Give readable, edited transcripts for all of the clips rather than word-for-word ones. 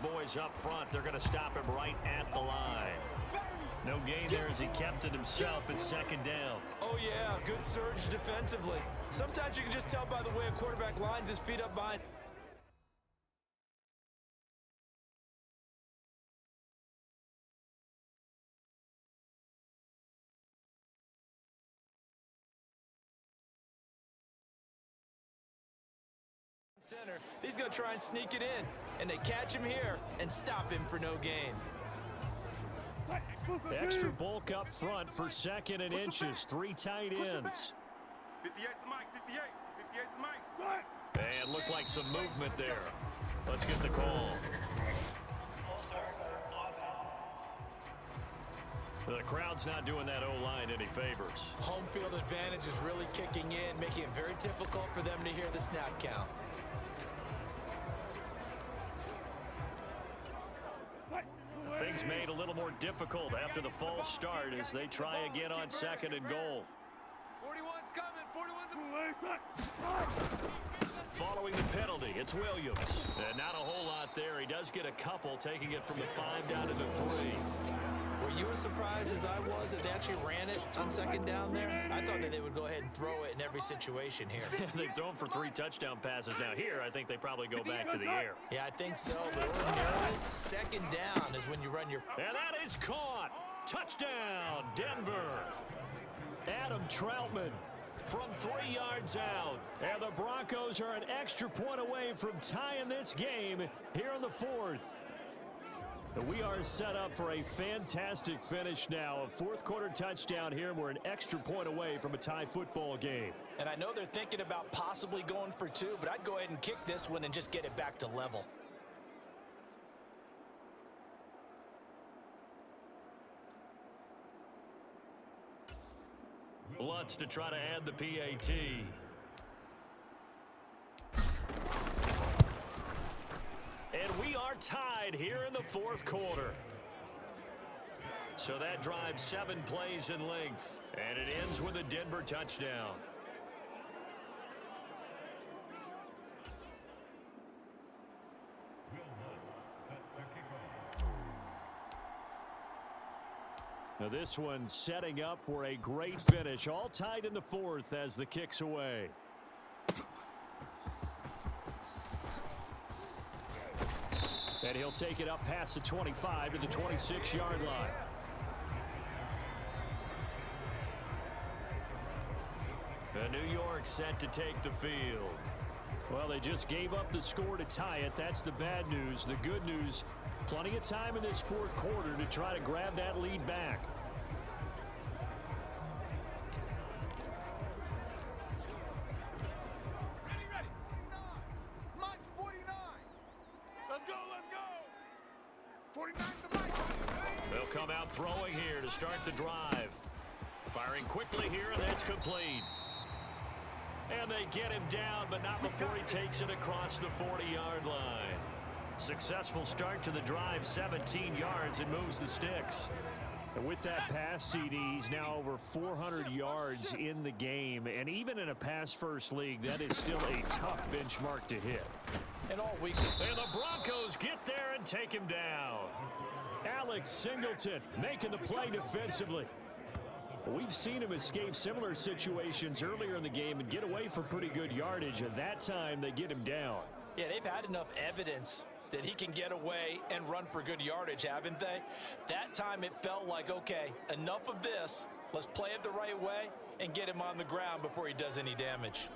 boys up front. They're going to stop him right at the line. No gain there as he kept it himself at second down. Oh, yeah, good surge defensively. Sometimes you can just tell by the way a quarterback lines his feet up behind. Center. He's going to try and sneak it in, and they catch him here and stop him for no gain. Extra bulk up front for second and inches. 3 tight ends. 58's Mike, 58. 58's Mike. And looked like some movement there. Let's get the call. The crowd's not doing that O-line any favors. Home field advantage is really kicking in, making it very difficult for them to hear the snap count. Things made a little more difficult after the false start as they try again on second and goal. 41's coming. 41's Following the penalty, it's Williams. And not a whole lot there. He does get a couple, taking it from the 5 down to the 3. Were you as surprised as I was that they actually ran it on second down there? I thought that they would go ahead and throw it in every situation here. They've thrown for 3 touchdown passes now. Here, I think they probably go back to the air. Yeah, I think so, but ordinarily, second down is when you run your... And that is caught. Touchdown, Denver. Adam Troutman from 3 yards out. And the Broncos are an extra point away from tying this game here in the 4th. We are set up for a fantastic finish now. A 4th quarter touchdown here. We're an extra point away from a tie football game. And I know they're thinking about possibly going for 2, but I'd go ahead and kick this one and just get it back to level. Lutz to try to add the PAT. And we are tied here in the 4th quarter. So that drives 7 plays in length. And it ends with a Denver touchdown. Now this one setting up for a great finish. All tied in the 4th as the kick's away. And he'll take it up past the 25 to the 26-yard line. And New York set to take the field. Well, they just gave up the score to tie it. That's the bad news. The good news, plenty of time in this 4th quarter to try to grab that lead back. They'll come out throwing here to start the drive. Firing quickly here, and that's complete. And they get him down, but not before he takes it across the 40-yard line. Successful start to the drive, 17 yards, and moves the sticks. And with that pass, CD, he's now over 400 yards in the game. And even in a pass-first league, that is still a tough benchmark to hit. And all week. And the Broncos get there and take him down. Alex Singleton making the play defensively. We've seen him escape similar situations earlier in the game and get away for pretty good yardage. At that time, they get him down. Yeah, they've had enough evidence that he can get away and run for good yardage, haven't they? That time it felt like, okay, enough of this. Let's play it the right way and get him on the ground before he does any damage.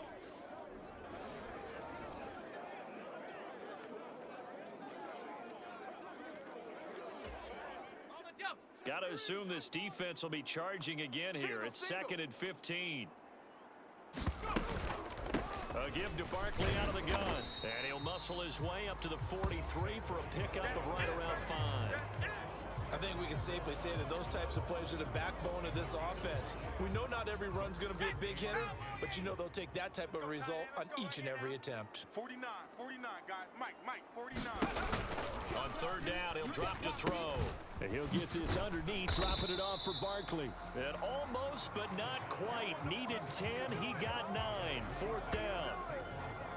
Got to assume this defense will be charging again here. It's 2nd and 15. A give to Barkley out of the gun. And he'll muscle his way up to the 43 for a pickup of right around 5. I think we can safely say that those types of plays are the backbone of this offense. We know not every run's going to be a big hitter, but you know they'll take that type of result on each and every attempt. 49, guys. Mike, 49. On 3rd down, he'll drop to throw. And he'll get this underneath, dropping it off for Barkley. And almost, but not quite. Needed 10, he got 9. 4th down.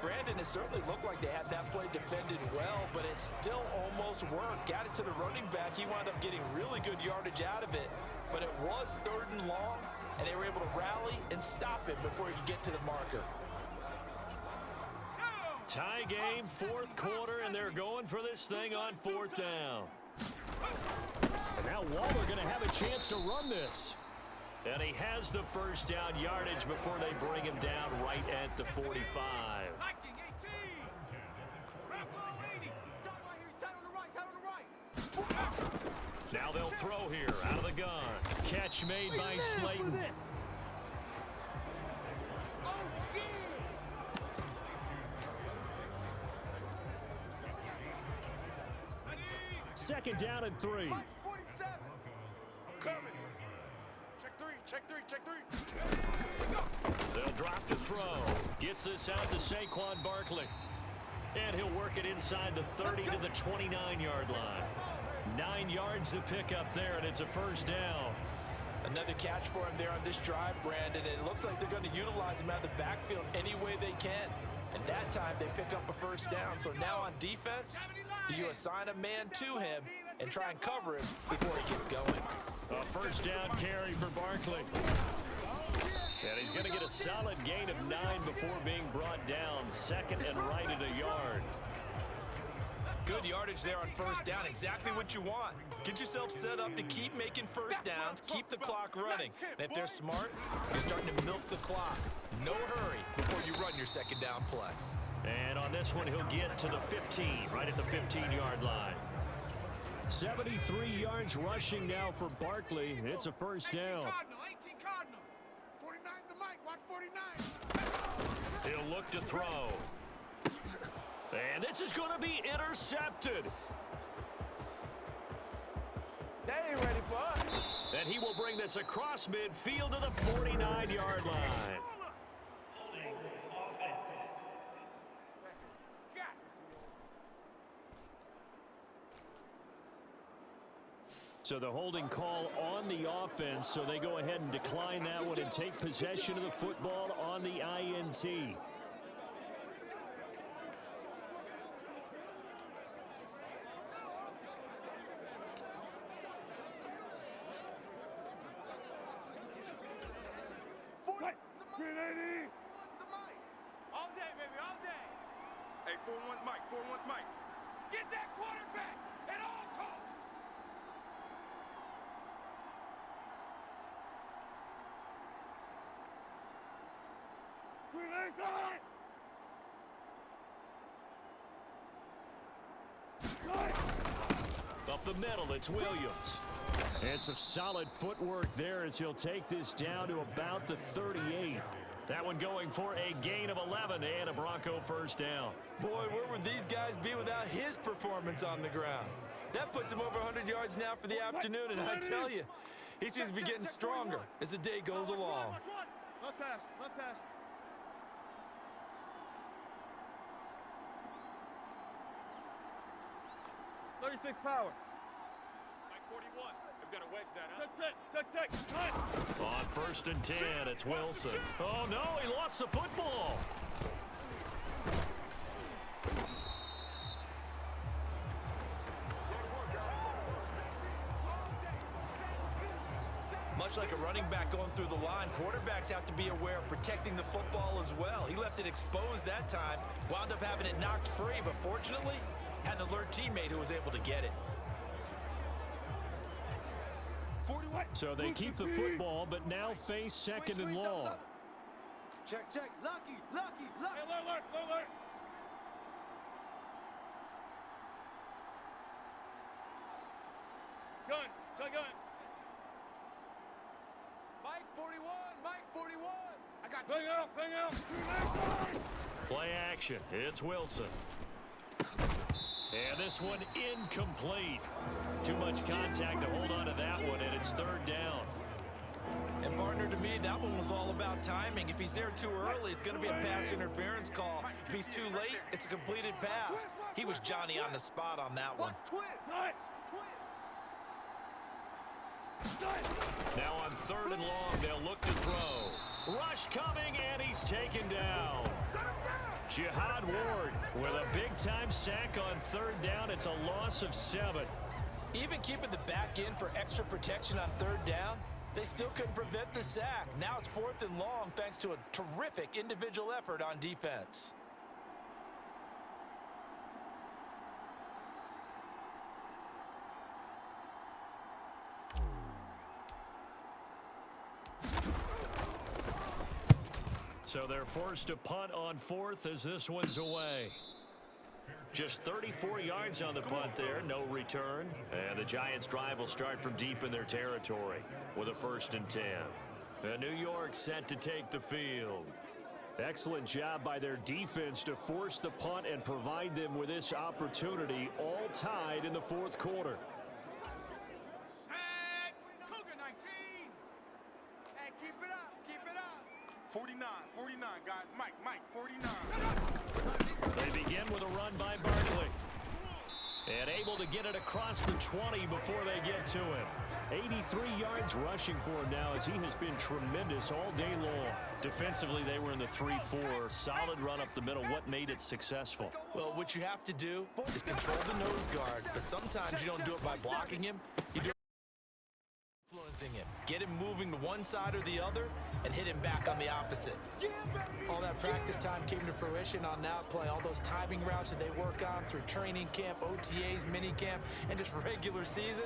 Brandon, it certainly looked like they had that play defended well, but it still almost close work. Got it to the running back. He wound up getting really good yardage out of it. But it was 3rd and long, and they were able to rally and stop it before he could get to the marker. Tie game, 4th quarter, and they're going for this thing on 4th down. And now Waller going to have a chance to run this. And he has the first down yardage before they bring him down right at the 45. Now they'll throw here out of the gun. Catch made by Slayton. Second down and 3. Check three. They'll drop to throw. Gets this out to Saquon Barkley. And he'll work it inside the 30 to the 29-yard line. 9 yards to pick up there, and it's a first down. Another catch for him there on this drive, Brandon. And it looks like they're going to utilize him out of the backfield any way they can. And that time they pick up a first down. So now on defense, do you assign a man to him and try and cover him before he gets going? A first down carry for Barkley. And he's going to get a solid gain of 9 before being brought down. Second and right at a yard. Good yardage there on first down. Exactly what you want. Get yourself set up to keep making first downs, keep the clock running. And if they're smart, you're starting to milk the clock. No hurry before you run your second down play. And on this one, he'll get to the 15, right at the 15-yard line. 73 yards rushing now for Barkley. It's a first down. 49's the mic. Watch 49. He'll look to throw. And this is going to be intercepted. They ain't ready for us. And he will bring this across midfield to the 49-yard line. So the holding call on the offense, so they go ahead and decline that one and take possession of the football on the INT. All day, baby, all day. Hey, 4-1's Mike, 4-1's Mike. Get that quarterback at all costs. Up the middle, it's Williams. And some solid footwork there as he'll take this down to about the 38. That one going for a gain of 11 and a Bronco first down. Boy, where would these guys be without his performance on the ground? That puts him over 100 yards now for the afternoon, and I tell you, he seems to be getting stronger as the day goes along. No pass, no pass. Power. Mike 41. I've got to wedge that, huh? Check. On first and 10, it's Wilson. Oh, no, he lost the football. Much like a running back going through the line, quarterbacks have to be aware of protecting the football as well. He left it exposed that time, wound up having it knocked free, but fortunately, had an alert teammate who was able to get it. So they keep the football, but now face second and long. Check. Lucky. Hey, alert. Gun. Mike 41. I got you. Bring out. Play action. It's Wilson. And this one incomplete. Too much contact to hold on to that one, and it's third down. And partner, to me, that one was all about timing. If he's there too early, it's going to be a pass interference call. If he's too late, it's a completed pass. He was Johnny on the spot on that one. Now on third and long, they'll look to throw. Rush coming, and he's taken down. Jihad Ward with a big-time sack on third down. It's a loss of 7. Even keeping the back in for extra protection on third down, they still couldn't prevent the sack. Now it's 4th and long thanks to a terrific individual effort on defense. So they're forced to punt on 4th as this one's away. Just 34 yards on the punt there, no return. And the Giants' drive will start from deep in their territory with a 1st and 10. And New York set to take the field. Excellent job by their defense to force the punt and provide them with this opportunity, all tied in the 4th quarter. Set. Cougar 19. Hey, keep it up. Keep it up. 49, guys. Mike, 49. They begin with a run by Barkley. And able to get it across the 20 before they get to him. 83 yards rushing for him now as he has been tremendous all day long. Defensively, they were in the 3-4. Solid run up the middle. What made it successful? Well, what you have to do is control the nose guard. But sometimes you don't do it by blocking him. You do it by influencing him. Get him moving to one side or the other and hit him back on the opposite. All that practice time came to fruition on that play. All those timing routes that they work on through training camp, OTAs, mini camp, and just regular season,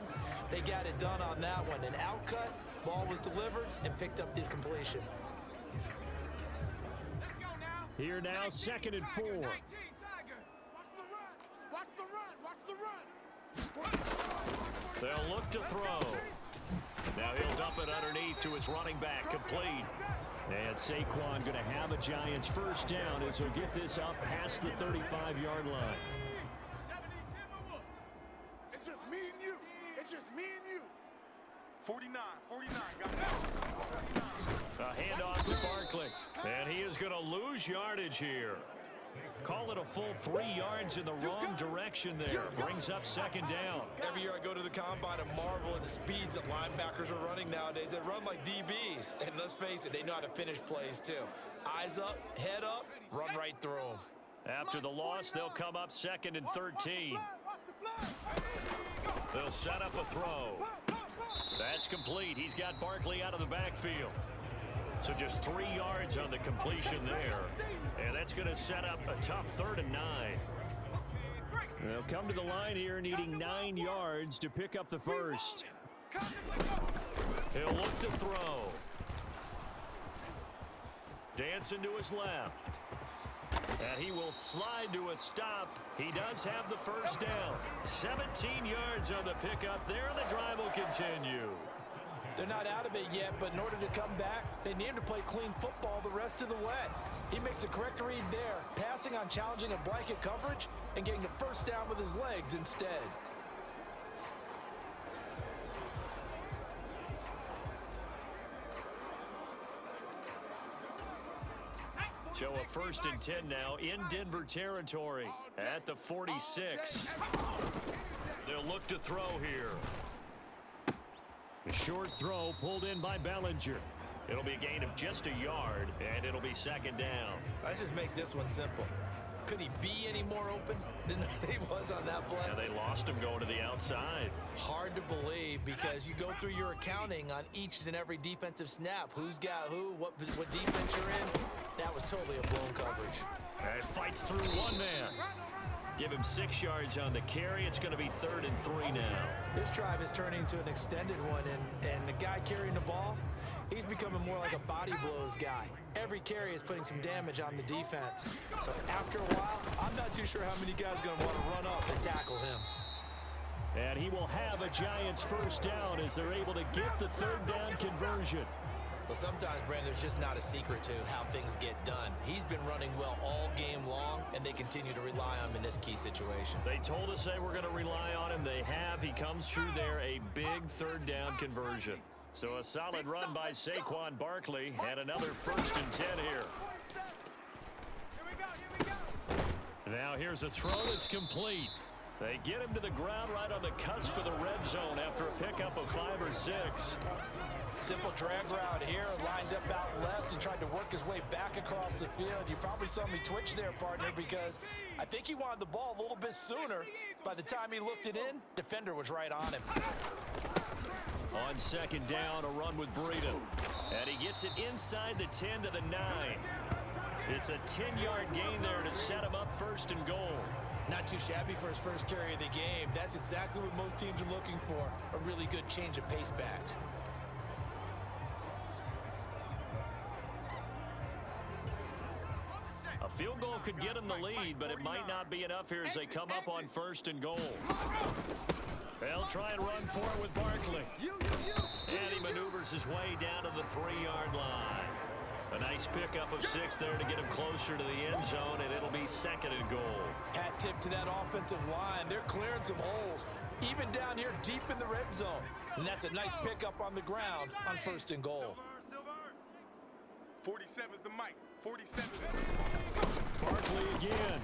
they got it done on that one. An outcut, ball was delivered, and picked up the completion. Here now, 2nd and 4. They'll look to throw. Now he'll dump it underneath to his running back, complete. And Saquon going to have a Giants 1st down as he'll get this up past the 35-yard line. It's just me and you. It's just me and you. 49, got it. A handoff to Barkley. And he is going to lose yardage here. Call it a full 3 yards in the wrong direction there. Brings up 2nd down. Every year I go to the combine and marvel at the speeds that linebackers are running nowadays. They run like DBs. And let's face it, they know how to finish plays too. Eyes up, head up, run right through them. After the loss, they'll come up 2nd and 13. They'll set up a throw. That's complete. He's got Barkley out of the backfield. So just 3 yards on the completion there. And that's going to set up a tough 3rd and 9. They'll come to the line here needing 9 yards to pick up the 1st. He'll look to throw. Dancing to his left. And he will slide to a stop. He does have the 1st down. 17 yards on the pickup there, and the drive will continue. They're not out of it yet, but in order to come back, they need to play clean football the rest of the way. He makes the correct read there, passing on challenging a blanket coverage and getting the 1st down with his legs instead. So a 1st and 10 now in Denver territory at the 46. They'll look to throw here. A short throw pulled in by Bellinger. It'll be a gain of just a yard, and it'll be 2nd down. Let's just make this one simple. Could he be any more open than he was on that play? Yeah, they lost him going to the outside. Hard to believe because you go through your accounting on each and every defensive snap. Who's got who, what defense you're in. That was totally a blown coverage. And fights through one man. Give him 6 yards on the carry. It's going to be 3rd and 3 now. This drive is turning into an extended one, and the guy carrying the ball, he's becoming more like a body blows guy. Every carry is putting some damage on the defense. So after a while, I'm not too sure how many guys are going to want to run up and tackle him. And he will have a Giants 1st down as they're able to get the 3rd down conversion. Well, sometimes, Brandon, there's just not a secret to how things get done. He's been running well all game long, and they continue to rely on him in this key situation. They told us they were going to rely on him. They have. He comes through there, a big 3rd down conversion. So a solid run by Saquon Barkley, and another 1st and 10 here. Now here's a throw that's complete. They get him to the ground right on the cusp of the red zone after a pickup of 5 or 6. Simple drag route here, lined up out left and tried to work his way back across the field. You probably saw me twitch there, partner, because I think he wanted the ball a little bit sooner. By the time he looked it in, defender was right on him. On second down, a run with Breida. And he gets it inside the 10 to the 9. It's a 10-yard gain there to set him up first and goal. Not too shabby for his first carry of the game. That's exactly what most teams are looking for, a really good change of pace back. A field goal could get him the lead, but it might not be enough here as they come up on first and goal. They'll try and run for it with Barkley. And he maneuvers his way down to the 3-yard line. A nice pickup of 6 there to get him closer to the end zone, and it'll be second and goal. Hat tip to that offensive line. They're clearing some holes, even down here deep in the red zone. And that's a nice pickup on the ground on first and goal. 47's the mic. 47's Barkley again.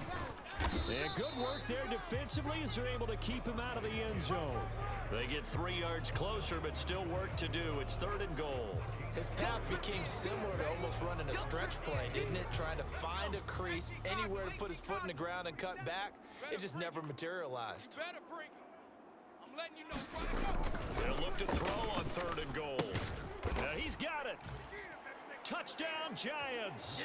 And good work there defensively as they're able to keep him out of the end zone. They get 3 yards closer, but still work to do. It's third and goal. His path became similar to almost running a stretch play, didn't it? Trying to find a crease, anywhere to put his foot in the ground and cut back. It just never materialized. better bring it. I'm letting you know. They'll look to throw on third and goal. Now he's got it. Touchdown, Giants.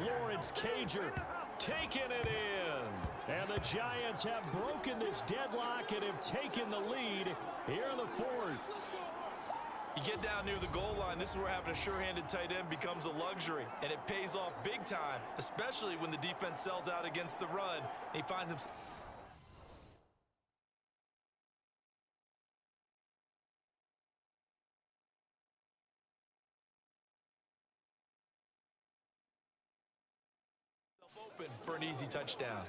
Lawrence Cager taking it in. And the Giants have broken this deadlock and have taken the lead here in the fourth. You get down near the goal line, this is where having a sure-handed tight end becomes a luxury, and it pays off big time, especially when the defense sells out against the run. He finds himself open for an easy touchdown.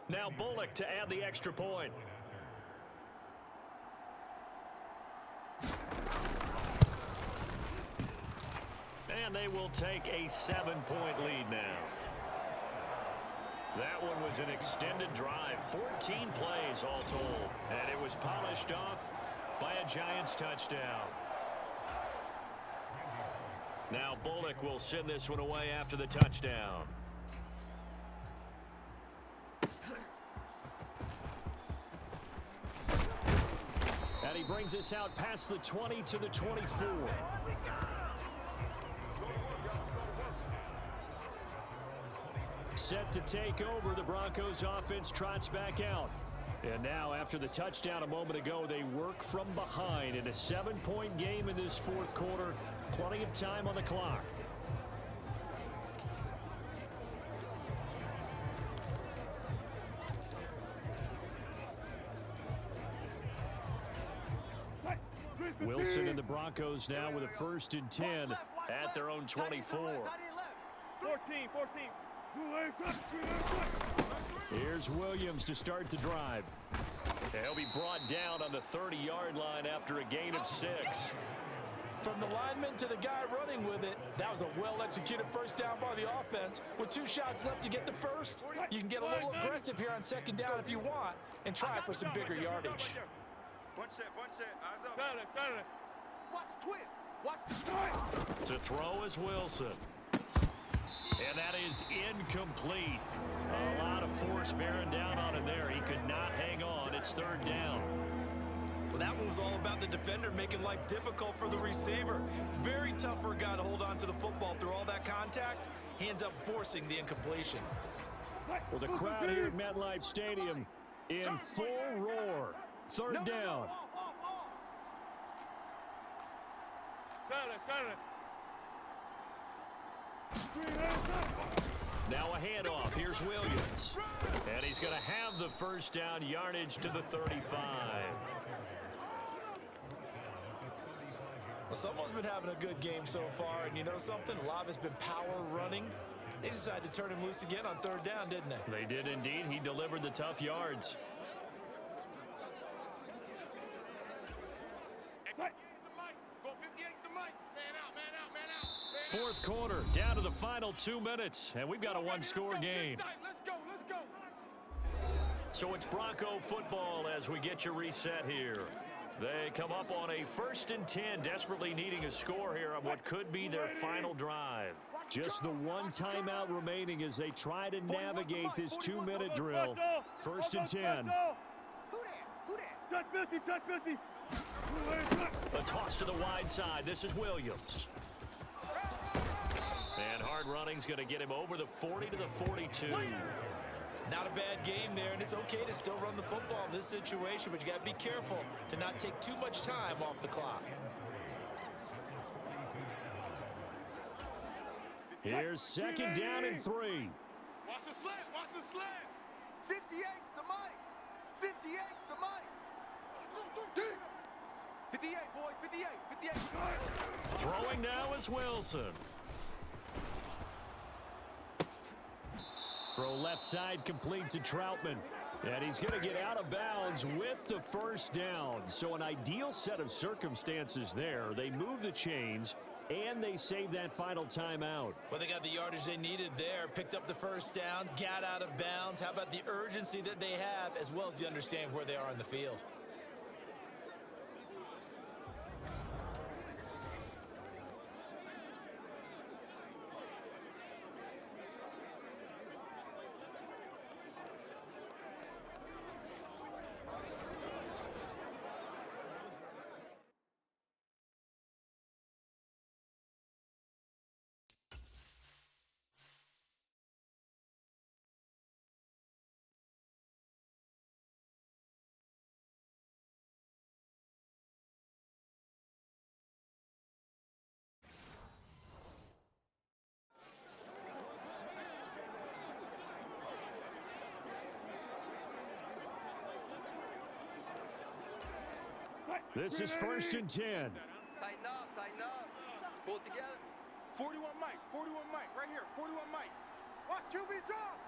Now Bullock to add the extra point. And they will take a 7-point lead now. That one was an extended drive, 14 plays all told, and it was polished off by a Giants touchdown. Now Bullock will send this one away after the touchdown. And he brings us out past the 20 to the 24. Set to take over, the Broncos offense trots back out. And now after the touchdown a moment ago, they work from behind in a 7-point game in this fourth quarter. Plenty of time on the clock. Wilson and the Broncos now with a 1st and 10 at their own 24. 14. Here's Williams to start the drive. He'll be brought down on the 30-yard line after a gain of 6. From the lineman to the guy running with it, that was a well-executed first down by the offense. With 2 shots left to get the first, you can get a little aggressive here on second down if you want and try for some bigger yardage. Bunch set, eyes up. Got it. Watch the twist. Watch the twist. To throw is Wilson. And that is incomplete. A lot of force bearing down on him there. He could not hang on. It's third down. Well, that one was all about the defender making life difficult for the receiver. Very tough for a guy to hold on to the football through all that contact. He ends up forcing the incompletion. Well, the crowd here at MetLife Stadium in full roar. Third down. Got it. Now a handoff. Here's Williams. And he's going to have the first down, yardage to the 35. Well, someone's been having a good game so far, and you know something? A lot of it's been power running. They decided to turn him loose again on third down, didn't they? They did indeed. He delivered the tough yards. Fourth quarter, down to the final 2 minutes, and we've got a one-score game. Let's go. So it's Bronco football as we get you reset here. They come up on a 1st and 10, desperately needing a score here on what could be their final drive. Just the one timeout remaining as they try to navigate this 2-minute drill. 1st and 10. Who that? Touch 50. A toss to the wide side. This is Williams. And hard running's going to get him over the 40 to the 42. Not a bad game there, and it's okay to still run the football in this situation, but you got to be careful to not take too much time off the clock. Here's 2nd down and 3. Watch the slant. 58's the money. 58's the money. 58, boys, 58. Throwing now is Wilson. Throw left side complete to Troutman. And he's going to get out of bounds with the 1st down. So an ideal set of circumstances there. They move the chains, and they save that final timeout. Well, they got the yardage they needed there, picked up the 1st down, got out of bounds. How about the urgency that they have, as well as the understanding where they are in the field? This is 1st and 10. Tighten up. Pull it together. 41 Mike, right here, 41 Mike. Watch QB drop.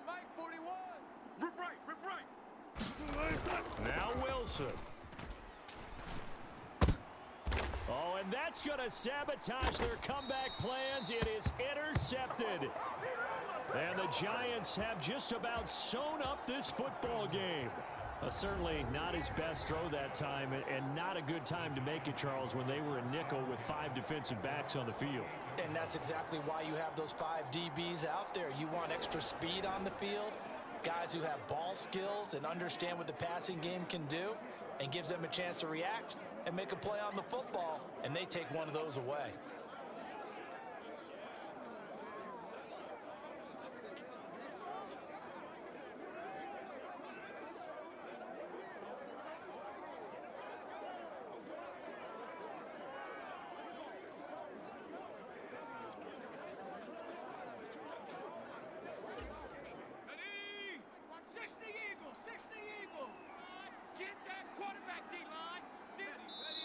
Mike 41. Rip right. Now Wilson. Oh, and that's going to sabotage their comeback plans. It is intercepted. And the Giants have just about sewn up this football game. Certainly not his best throw that time, and not a good time to make it, Charles, when they were a nickel with 5 defensive backs on the field. And that's exactly why you have those 5 DBs out there. You want extra speed on the field, guys who have ball skills and understand what the passing game can do, and gives them a chance to react and make a play on the football, and they take one of those away.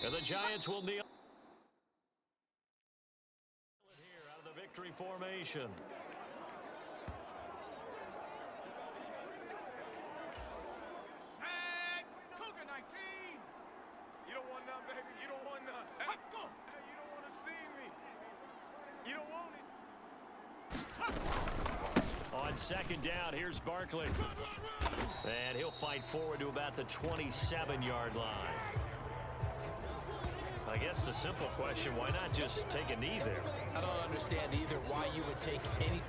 And the Giants will kneel here out of the victory formation. Set. Cougar 19. You don't want none, baby. You don't want none. Hey, go. Hey, you don't want to see me. You don't want it. On 2nd down, here's Barkley. And he'll fight forward to about the 27-yard line. I guess the simple question, why not just take a knee there? I don't understand either why you would take any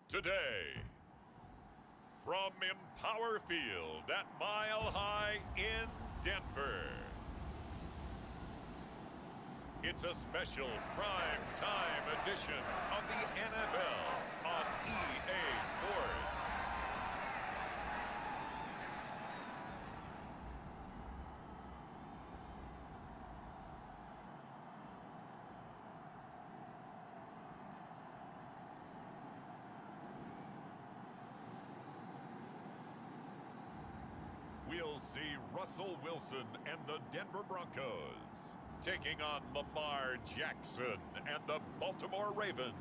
Today, from Empower Field at Mile High in Denver, it's a special prime time edition of the NFL on EA Sports. We'll see Russell Wilson and the Denver Broncos taking on Lamar Jackson and the Baltimore Ravens.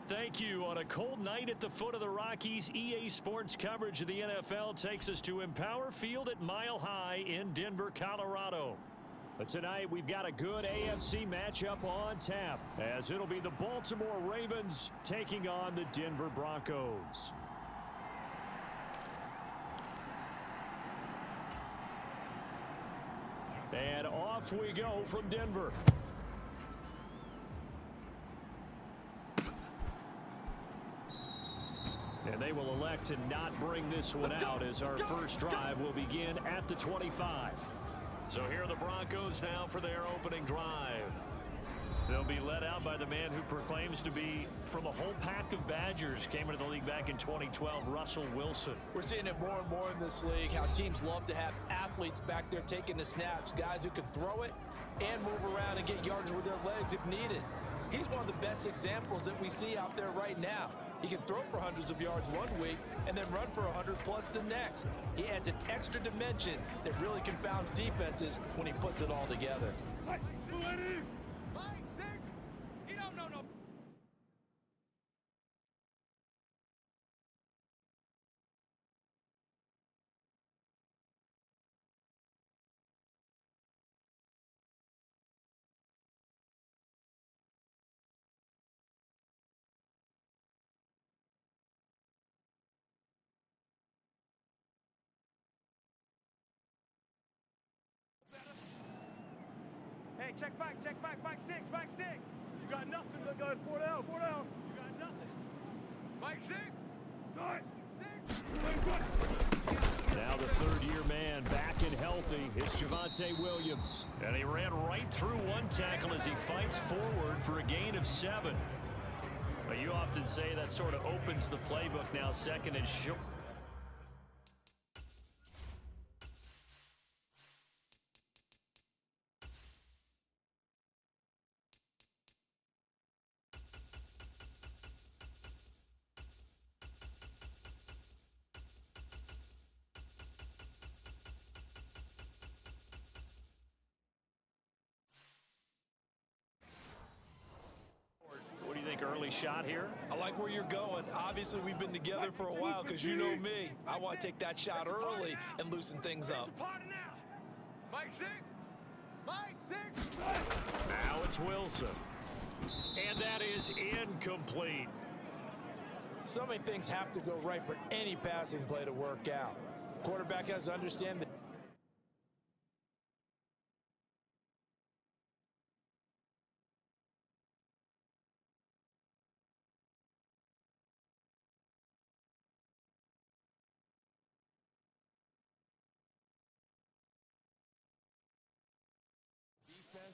Thank you. On a cold night at the foot of the Rockies, EA Sports coverage of the NFL takes us to Empower Field at Mile High in Denver, Colorado. But tonight we've got a good AFC matchup on tap, as it'll be the Baltimore Ravens taking on the Denver Broncos. And off we go from Denver. And they will elect to not bring this one out, as our first drive will begin at the 25. So here are the Broncos now for their opening drive. They'll be led out by the man who proclaims to be from a whole pack of Badgers. Came into the league back in 2012, Russell Wilson. We're seeing it more and more in this league, how teams love to have athletes back there taking the snaps, guys who can throw it and move around and get yardage with their legs if needed. He's one of the best examples that we see out there right now. He can throw for hundreds of yards one week and then run for 100 plus the next. He adds an extra dimension that really confounds defenses when he puts it all together. Hey, check back, Mike 6, Mike 6. You got nothing, look good. 4 down. You got nothing. Mike 6. Mike 6. Now the third-year man back and healthy is Javonte Williams. And he ran right through one tackle as he fights forward for a gain of 7. But you often say that sort of opens the playbook now, second and short. Early shot here. I like where you're going. Obviously, we've been together for a while because you know me. I want to take that shot early and loosen things up. Mike 6. Mike 6. Now it's Wilson. And that is incomplete. So many things have to go right for any passing play to work out. Quarterback has to understand that.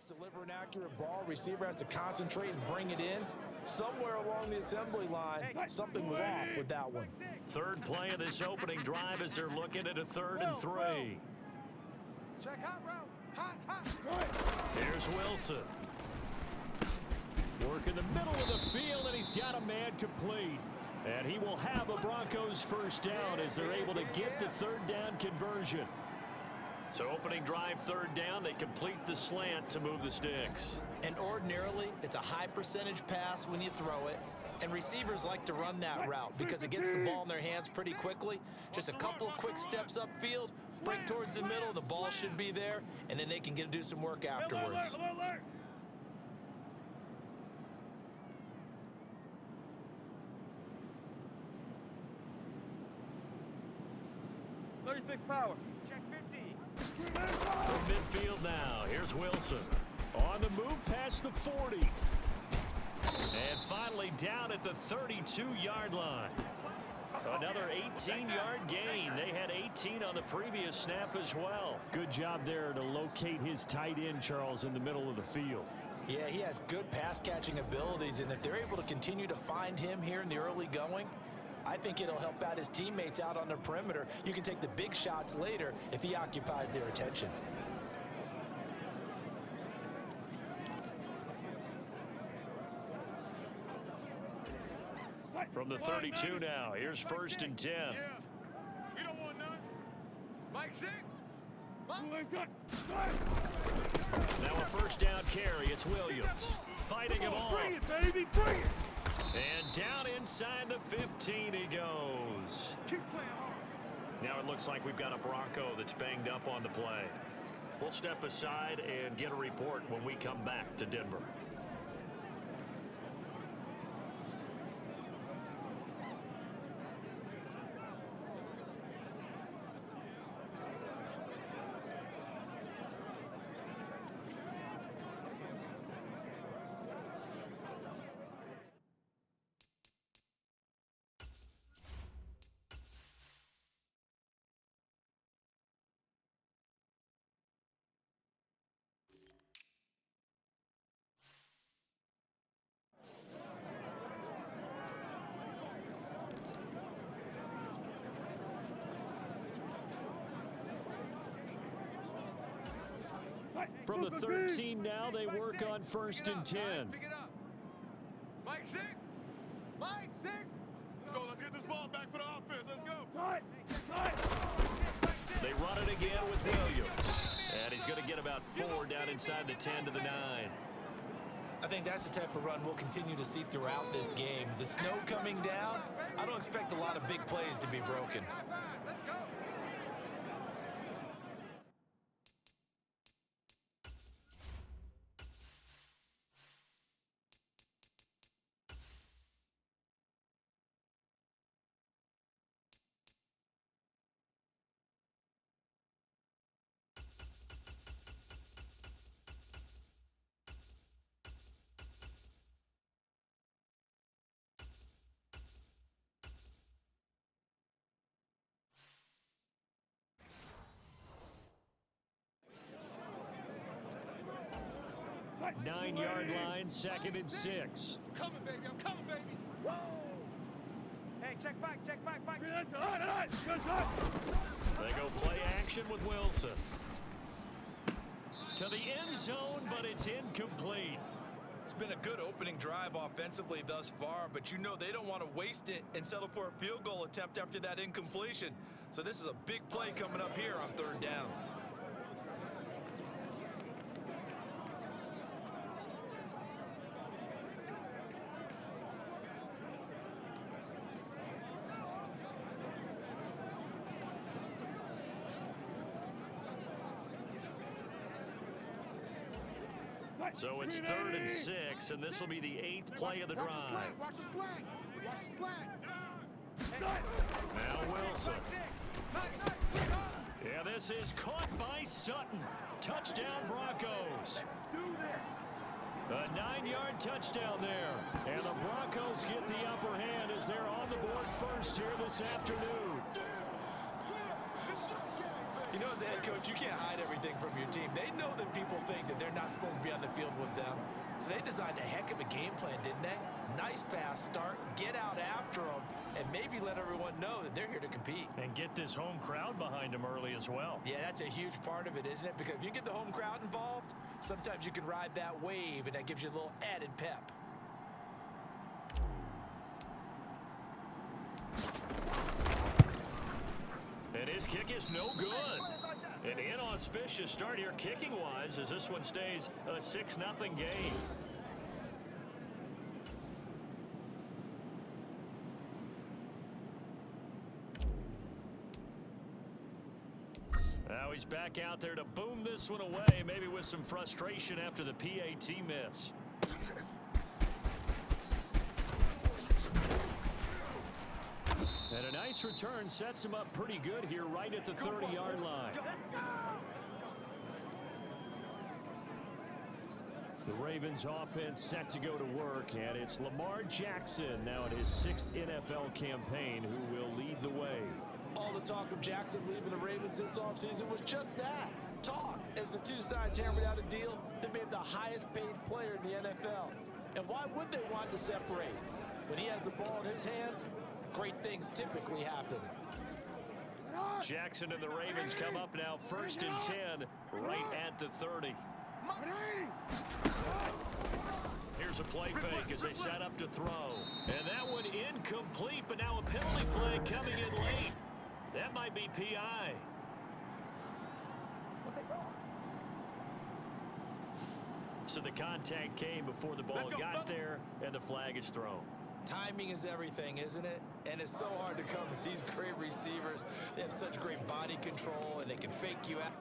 Deliver an accurate ball. Receiver has to concentrate and bring it in. Somewhere along the assembly line, something was off with that one. Third play of this opening drive as they're looking at a 3rd and 3. Check hot route. Hot. Here's Wilson. Work in the middle of the field, and he's got a man complete. And he will have a Broncos first down as they're able to get the 3rd down conversion. So opening drive, 3rd down, they complete the slant to move the sticks. And ordinarily, it's a high percentage pass when you throw it. And receivers like to run that route because it gets the ball in their hands pretty quickly. Just a couple of quick steps upfield, break towards the middle, the ball should be there, and then they can do some work afterwards. 36 power. Check 50. From midfield now, here's Wilson. On the move past the 40. And finally down at the 32-yard line. Another 18-yard gain. They had 18 on the previous snap as well. Good job there to locate his tight end, Charles, in the middle of the field. Yeah, he has good pass-catching abilities, and if they're able to continue to find him here in the early going, I think it'll help out his teammates out on the perimeter. You can take the big shots later if he occupies their attention. From the 32 now, here's 1st and 10. Yeah. We don't want none. Mike 6. Now a 1st down carry. It's Williams fighting him off. Bring it, baby, bring it. And down inside the 15 he goes. Keep playing hard. Now it looks like we've got a Bronco that's banged up on the play. We'll step aside and get a report when we come back to Denver. From the 13 now, they work on 1st and 10. Pick it up. Mike 6. Mike 6. Let's go. Let's get this ball back for the offense. Let's go. They run it again with Williams. And he's going to get about 4 down inside the 10 to the 9. I think that's the type of run we'll continue to see throughout this game. The snow coming down, I don't expect a lot of big plays to be broken. Let's go. Nine-yard line, 2nd and 6. I'm coming, baby. I'm coming, baby. Whoa. Hey, check back. They go play action with Wilson. To the end zone, but it's incomplete. It's been a good opening drive offensively thus far, but you know they don't want to waste it and settle for a field goal attempt after that incompletion. So this is a big play coming up here on 3rd down. So it's 3rd and 6, and this will be the 8th play of the drive. Watch the slant. Watch the slant. Now Wilson. Yeah, this is caught by Sutton. Touchdown Broncos. A 9-yard touchdown there. And the Broncos get the upper hand as they're on the board first here this afternoon. You know, as a head coach, you can't hide everything from your team. They know that people think that they're not supposed to be on the field with them. So they designed a heck of a game plan, didn't they? Nice fast start, get out after them, and maybe let everyone know that they're here to compete. And get this home crowd behind them early as well. Yeah, that's a huge part of it, isn't it? Because if you get the home crowd involved, sometimes you can ride that wave, and that gives you a little added pep. And his kick is no good. An inauspicious start here kicking-wise as this one stays a 6-0 game. Now he's back out there to boom this one away, maybe with some frustration after the PAT miss. And a nice return sets him up pretty good here right at the 30-yard line. The Ravens offense set to go to work, and it's Lamar Jackson now in his 6th NFL campaign who will lead the way. All the talk of Jackson leaving the Ravens this offseason was just that, talk, as the two sides hammered out a deal that made him the highest paid player in the NFL. And why would they want to separate? When he has the ball in his hands, great things typically happen. Jackson and the Ravens come up now 1st and 10, right at the 30. Here's a play fake as they set up to throw. And that one incomplete, but now a penalty flag coming in late. That might be PI. So the contact came before the ball got there, and the flag is thrown. Timing is everything, isn't it? And it's so hard to cover these great receivers. They have such great body control, and they can fake you out.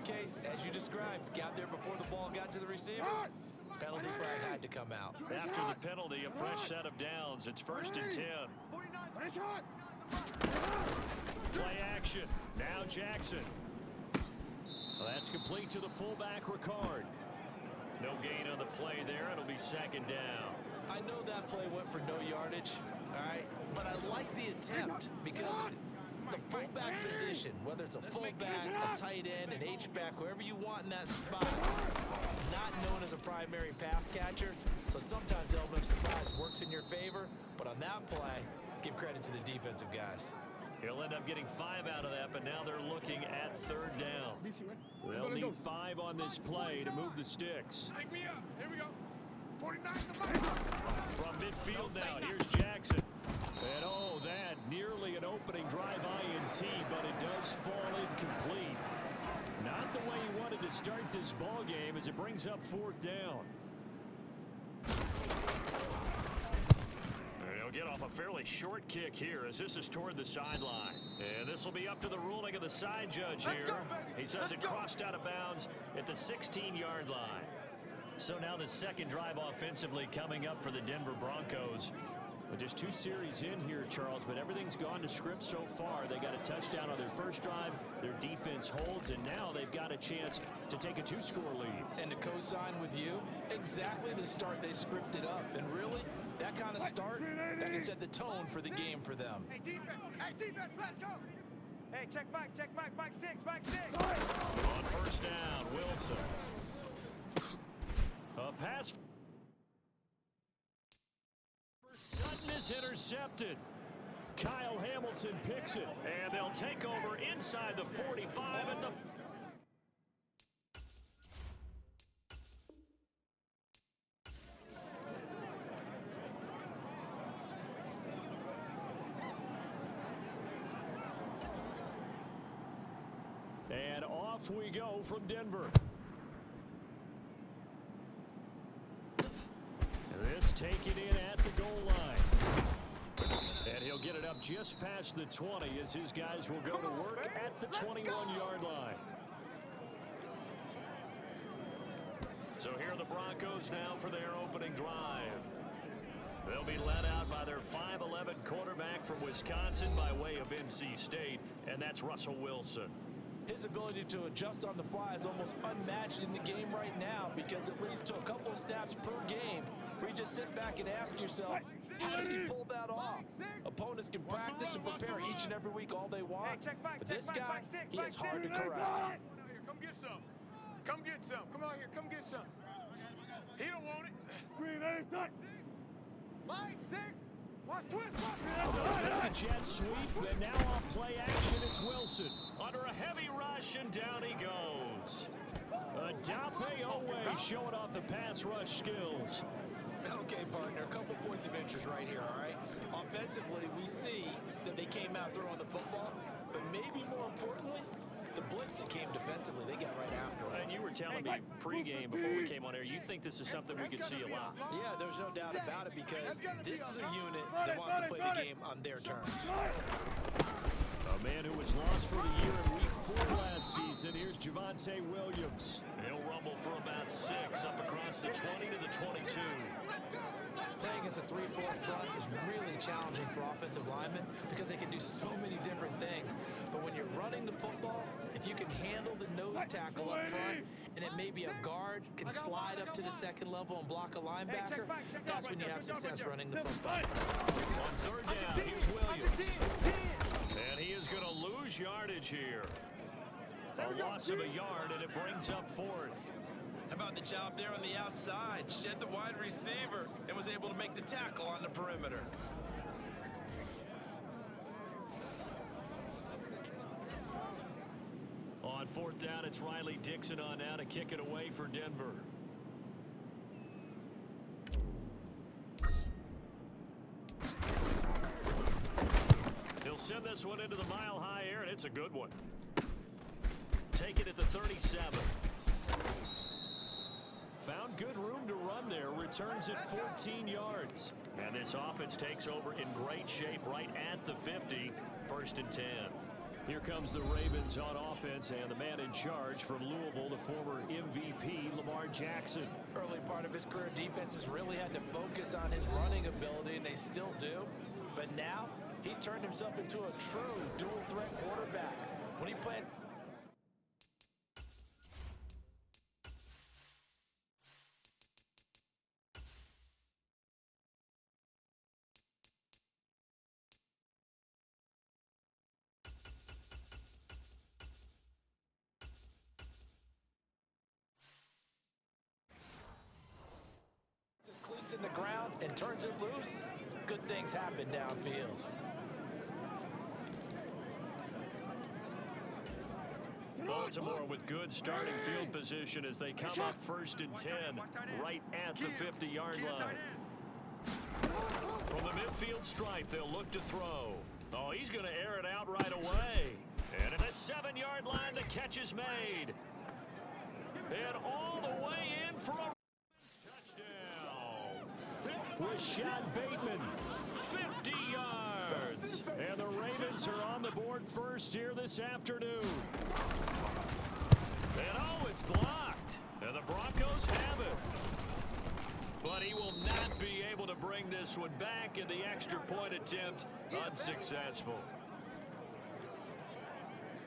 Case, as you described, got there before the ball got to the receiver. Penalty flag had to come out. After the penalty, a fresh set of downs. It's 1st and 10. Play action. Now Jackson. Well, that's complete to the fullback, Ricard. No gain on the play there. It'll be 2nd down. I know that play went for no yardage, all right? But I like the attempt because the fullback position, whether it's a fullback, a tight end, an H-back, whoever you want in that spot, not known as a primary pass catcher. So sometimes the element of surprise works in your favor. But on that play, give credit to the defensive guys. He'll end up getting 5 out of that, but now they're looking at 3rd down. They'll need 5 on this play to move the sticks. Pick me up. Here we go. 49 to From midfield now, here's Jackson. And oh, that nearly an opening drive INT, but it does fall incomplete. Not the way he wanted to start this ball game as it brings up 4th down. He'll get off a fairly short kick here as this is toward the sideline. And this will be up to the ruling of the side judge here. He says it crossed out of bounds at the 16-yard line. So now the 2nd drive offensively coming up for the Denver Broncos. But just 2 series in here, Charles, but everything's gone to script so far. They got a touchdown on their first drive. Their defense holds, and now they've got a chance to take a 2-score lead. And to co-sign with you, exactly the start they scripted up. And really, that kind of start, that can set the tone for the game for them. Hey, defense, let's go. Hey, check back, back 6, back 6. On 1st down, Wilson. A pass. Sutton is intercepted. Kyle Hamilton picks it, and they'll take over inside the 45 at the... And off we go from Denver. This taken in at the goal line. And he'll get it up just past the 20 as his guys will go to work at the 21-yard line. So here are the Broncos now for their opening drive. They'll be led out by their 5'11" quarterback from Wisconsin by way of NC State, and that's Russell Wilson. His ability to adjust on the fly is almost unmatched in the game right now because it leads to a couple of snaps per game where you just sit back and ask yourself, how did he pull that off? Opponents can practice and prepare each and every week all they want, but this guy, he is hard to correct. Come get some. Come get some. Come out here. Come get some. He don't want it. Green A's touch. Mike 6. Watch twist. The jet sweep, and now on play action, it's Wilson. Under a heavy rush, and down he goes. Adafe Owe showing off the pass rush skills. Okay, partner, a couple points of interest right here, all right? Offensively, we see that they came out throwing the football, but maybe more importantly, the blitz that came defensively, they got right after it. And telling me pregame before we came on air, you think this is something we could see a lot. Yeah, there's no doubt about it because this is a unit that wants to play the game on their terms. A man who was lost for the year in Week 4 last season. Here's Javonte Williams. He'll rumble for about 6 up across the 20 to the 22. Playing against a 3-4 front is really challenging for offensive linemen because they can do so many different things. But when you're running the football, if you can handle the nose tackle up front, and it may be a guard can slide up to the second level and block a linebacker, that's when you have success running the football. On third down, here's Williams. And he is going to lose yardage here. A loss of a yard, and it brings up 4th. How about the job there on the outside? Shed the wide receiver and was able to make the tackle on the perimeter. On 4th down, it's Riley Dixon on now to kick it away for Denver. He'll send this one into the mile-high air, and it's a good one. Take it at the 37. Found good room to run there. Returns it 14 yards. And this offense takes over in great shape right at the 50. 1st and 10. Here comes the Ravens on offense, and the man in charge from Louisville, the former MVP, Lamar Jackson. Early part of his career, defenses really had to focus on his running ability, and they still do. But now, he's turned himself into a true dual-threat quarterback. When he played... in the ground and turns it loose, good things happen downfield. Baltimore with good starting field position as they come up 1st and 10 right at the 50-yard line. From the midfield stripe, they'll look to throw. Oh, he's going to air it out right away. And at the 7-yard line, the catch is made. And all the way in for a Rashad Bateman, 50 yards. and the Ravens are on the board first here this afternoon. And oh, it's blocked. And the Broncos have it. But he will not be able to bring this one back, in the extra point attempt unsuccessful.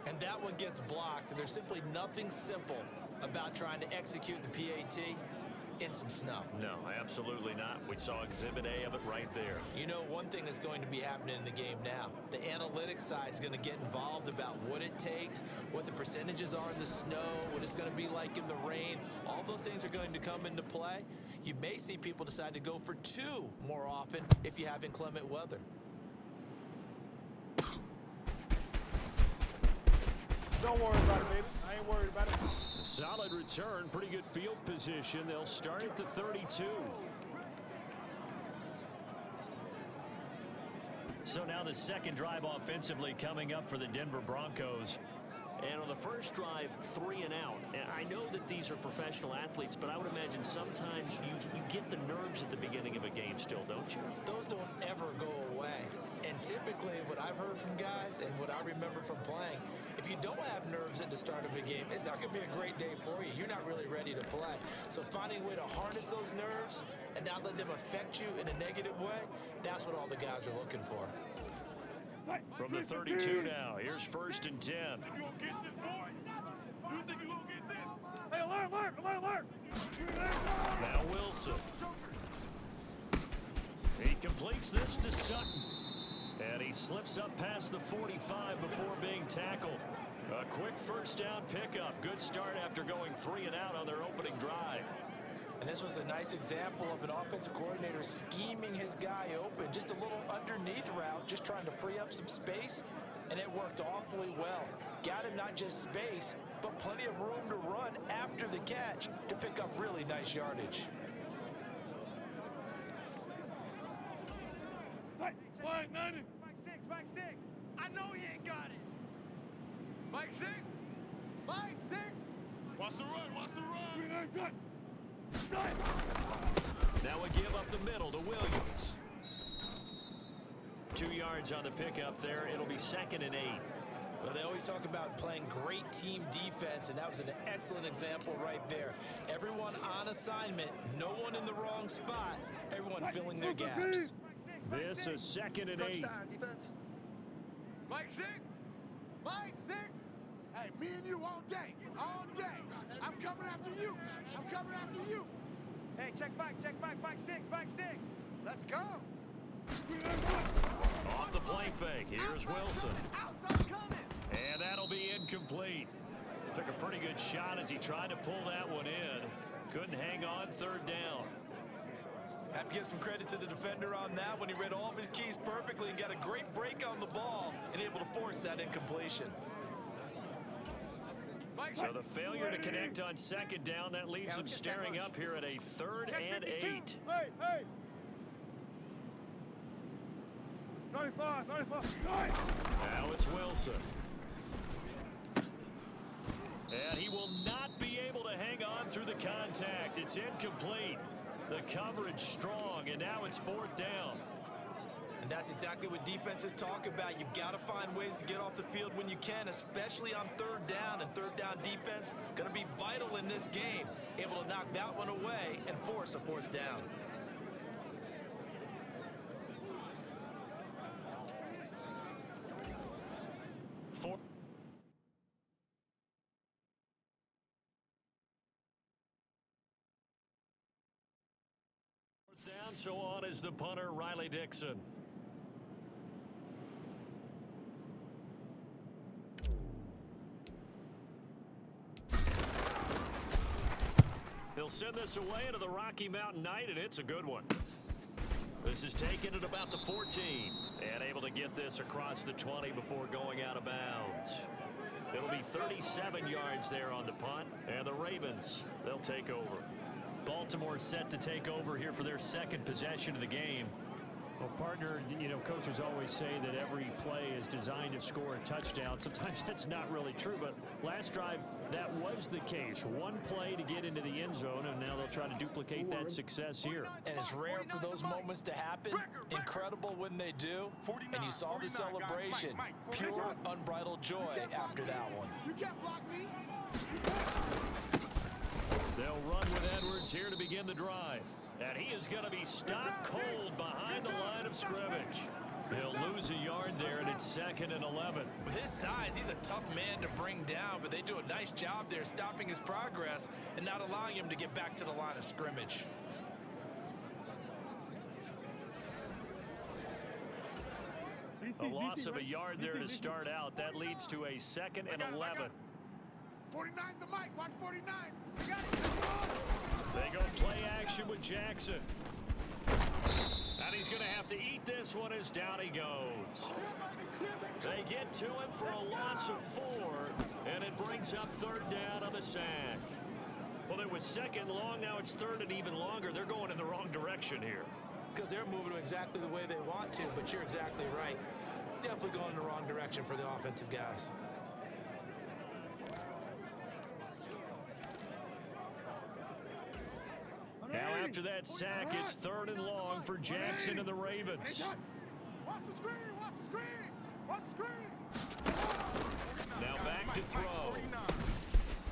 And that one gets blocked. There's simply nothing simple about trying to execute the PAT in some snow. No, absolutely not. We saw Exhibit A of it right there. You know, one thing that's going to be happening in the game now, the analytics side is going to get involved about what it takes, what the percentages are in the snow, what it's going to be like in the rain. All those things are going to come into play. You may see people decide to go for 2 more often if you have inclement weather. Don't worry about it, baby. I ain't worried about it. Solid return, pretty good field position. They'll start at the 32. So now the second drive offensively coming up for the Denver Broncos. And on the first drive, 3 and out. And I know that these are professional athletes, but I would imagine sometimes you get the nerves at the beginning of a game still, don't you? Those don't ever go away. And typically what I've heard from guys and what I remember from playing, if you don't have nerves at the start of a game, it's not going to be a great day for you. You're not really ready to play. So finding a way to harness those nerves and not let them affect you in a negative way, that's what all the guys are looking for. From the 32 now, here's 1st and 10. You gonna get this, boy? You think you gonna get this? Hey, alert! Now Wilson. He completes this to Sutton. And he slips up past the 45 before being tackled. A quick first down pickup. Good start after going 3 and out on their opening drive. And this was a nice example of an offensive coordinator scheming his guy open. Just a little underneath route, just trying to free up some space, and it worked awfully well. Got him not just space, but plenty of room to run after the catch to pick up really nice yardage. Flag 90. Back six. I know he ain't got it. Mike 6. Mike 6. Watch the run, watch the run. Now we give up the middle to Williams. 2 yards on the pickup there. It'll be 2nd and 8. Well, they always talk about playing great team defense, and that was an excellent example right there. Everyone on assignment, no one in the wrong spot, everyone filling their gaps. This is 2nd and 8. Touchdown, defense. Mike 6. Mike 6. Hey, me and you all day. All day. I'm coming after you. I'm coming after you. Hey, check back, Mike 6, Mike 6. Let's go. Off the play fake. Here's Wilson. Outside coming. And that'll be incomplete. Took a pretty good shot as he tried to pull that one in. Couldn't hang on 3rd down. Have to give some credit to the defender on that when he read all of his keys perfectly and got a great break on the ball and able to force that incompletion. So the failure to connect on 2nd down, that leaves them staring up here at a 3rd and 8. Hey! 95. Now it's Wilson. And he will not be able to hang on through the contact. It's incomplete. The coverage strong, and now it's 4th down. And that's exactly what defenses talk about. You've got to find ways to get off the field when you can, especially on 3rd down. And 3rd down defense going to be vital in this game. Able to knock that one away and force a 4th down. Down, so on is the punter, Riley Dixon. He'll send this away into the Rocky Mountain night, and it's a good one. This is taken at about the 14, and able to get this across the 20 before going out of bounds. It'll be 37 yards there on the punt, and the Ravens, they'll take over. Baltimore set to take over here for their 2nd possession of the game. Well, partner, you know, coaches always say that every play is designed to score a touchdown. Sometimes that's not really true, but last drive, that was the case. One play to get into the end zone, and now they'll try to duplicate that success here. And it's rare for those moments to happen. Incredible when they do. And you saw the celebration. Pure, unbridled joy after that one. You can't block me. They'll run with Edwards here to begin the drive. And he is going to be stopped cold behind the line of scrimmage. He'll lose a yard there, and it's 2nd and 11. With his size, he's a tough man to bring down, but they do a nice job there stopping his progress and not allowing him to get back to the line of scrimmage. A loss of a yard there to start out. That leads to a 2nd and 11. 49's the mic. Watch 49. They go play action with Jackson. And he's going to have to eat this one as down he goes. They get to him for a loss of 4, and it brings up 3rd down on the sack. Well, it was 2nd long, now it's 3rd and even longer. They're going in the wrong direction here. Because they're moving exactly the way they want to, but you're exactly right. Definitely going in the wrong direction for the offensive guys. Now after that sack, it's 3rd and long for Jackson and the Ravens. Watch the screen. Watch the screen. Watch the screen. Now back to throw.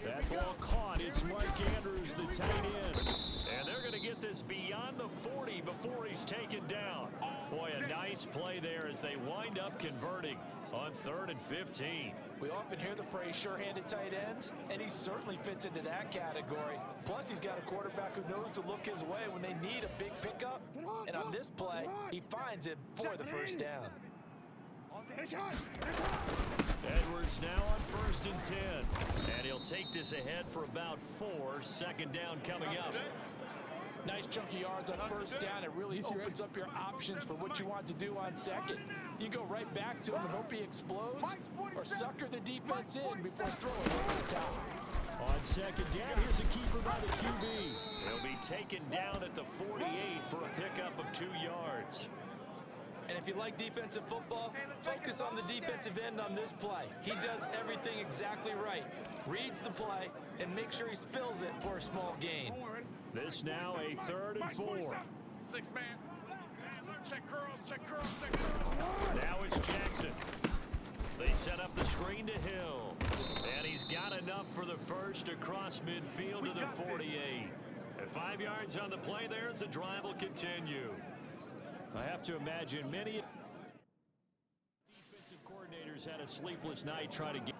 That ball caught. It's Mark Andrews, the tight end. And they're going to get this beyond the 40 before he's taken down. Boy, a nice play there as they wind up converting on 3rd and 15. We often hear the phrase sure-handed tight ends, and he certainly fits into that category. Plus, he's got a quarterback who knows to look his way when they need a big pickup. And on this play, he finds it for the 1st down. Edwards now on 1st and 10. And he'll take this ahead for about 4. 2nd down coming up. Nice chunky yards on 1st down. It really opens up your options for what you want to do on 2nd. You go right back to him and hope he explodes, or sucker the defense in before throwing over the top. On 2nd down, here's a keeper by the QB. He'll be taken down at the 48 for a pickup of 2 yards. And if you like defensive football, focus on the defensive end on this play. He does everything exactly right. Reads the play and makes sure he spills it for a small gain. This now a 3rd and 4. 6 man. Check curls, check curls, check curls. Now it's Jackson. They set up the screen to Hill. And he's got enough for the first across midfield to the 48. And 5 yards on the play there as the drive will continue. I have to imagine many defensive coordinators had a sleepless night trying to get